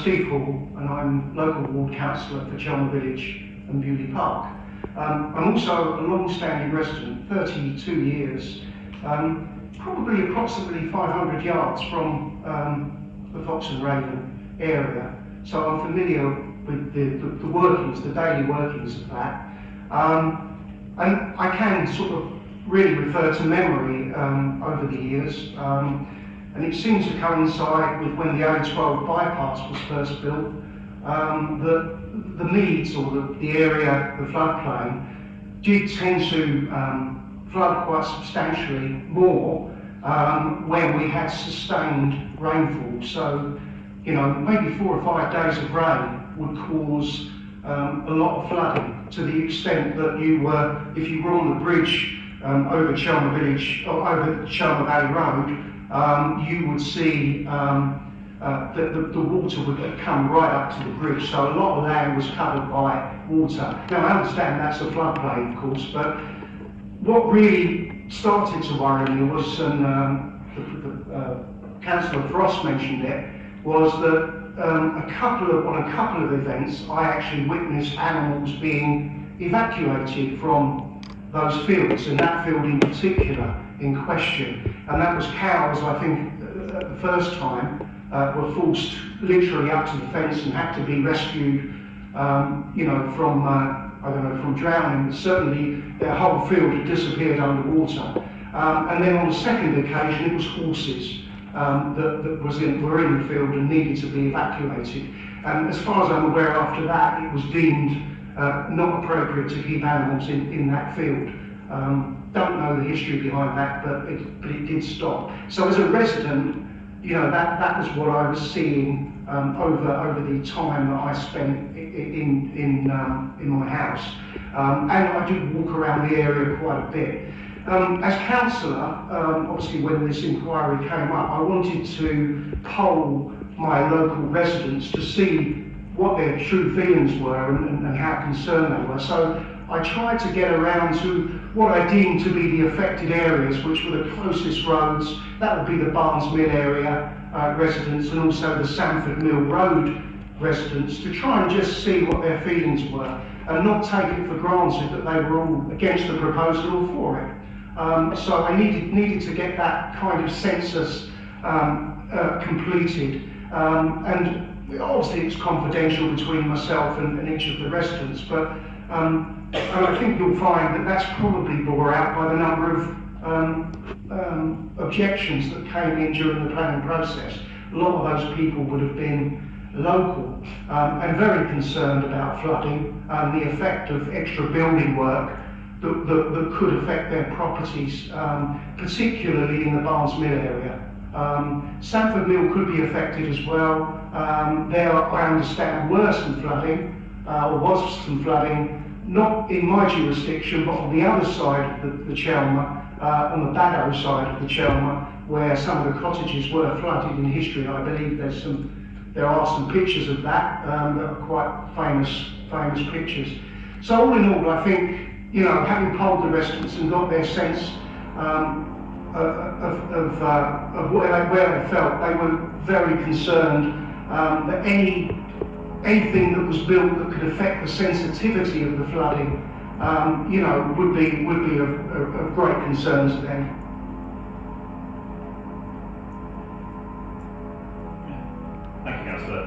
Steve Hall, and I'm local ward councillor for Chelmer Village and Bewley Park. I'm also a long-standing resident, 32 years, probably approximately 500 yards from the Fox and Raven area, so I'm familiar with the workings, the daily workings of that. And I can sort of really refer to memory over the years, and it seems to coincide with when the A12 bypass was first built, that the Meads, or the area, the floodplain, did tend to flood quite substantially more when we had sustained rainfall. So, you know, maybe 4 or 5 days of rain would cause a lot of flooding, to the extent that you were, if you were on the bridge over Chelmer Village, or over Chelmer Valley Road, you would see that the water would come right up to the bridge, so a lot of land was covered by water. Now I understand that's a floodplain, of course, but what really started to worry me was, and Councillor Frost mentioned it, was that on a couple of events I actually witnessed animals being evacuated from those fields, and that field in particular in question, and that was cows. I think at the first time were forced literally up to the fence and had to be rescued, you know, from I don't know, from drowning. Certainly their whole field had disappeared underwater. And then on the second occasion it was horses that were in the field and needed to be evacuated. And as far as I'm aware, after that it was deemed not appropriate to keep animals in that field. Don't know the history behind that, but it did stop. So as a resident, you know, that was what I was seeing over the time that I spent in my house. And I did walk around the area quite a bit. As councillor, obviously when this inquiry came up, I wanted to poll my local residents to see what their true feelings were and how concerned they were. So I tried to get around to what I deemed to be the affected areas, which were the closest roads. That would be the Barnes Mill area residents, and also the Sanford Mill Road residents, to try and just see what their feelings were, and not take it for granted that they were all against the proposal or for it. So I needed to get that kind of census completed, and obviously it's confidential between myself and each of the residents, but and I think you'll find that that's probably bore out by the number of objections that came in during the planning process. A lot of those people would have been local and very concerned about flooding and the effect of extra building work that could affect their properties, particularly in the Barnes Mill area. Sanford Mill could be affected as well. There, I understand, were some flooding, or was some flooding, not in my jurisdiction, but on the other side of the Chelmer, on the Baddow side of the Chelmer, where some of the cottages were flooded in history. I believe there are some pictures of that that are quite famous pictures. So all in all, I think, you know, having polled the residents and got their sense of where they felt, they were very concerned that anything that was built that could affect the sensitivity of the flooding, you know, would be of great concern to them. Thank you, Councillor.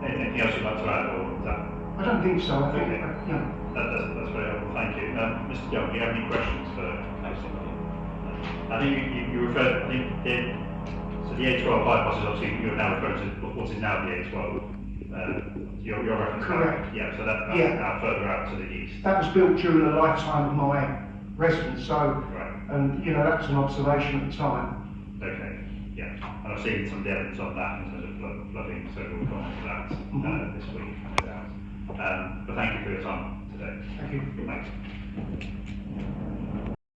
Anything else you'd like to add, or is that? I don't think so. I think, okay. Yeah. That's very helpful. Thank you. Mr. Young, do you have any questions for Councillor? I think you referred. I think so the A12 bypass is obviously you're now referring to what is now the A12. Your reference. Correct. Yeah. So that's now further out to the east. That was built during the lifetime of my residence. So, right. And you know, that was an observation at the time. Okay. Yeah. And I've seen some of the evidence on that in terms of flooding, so we'll come on to that this week, no doubt. But thank you for your time today. Thank you. Thanks.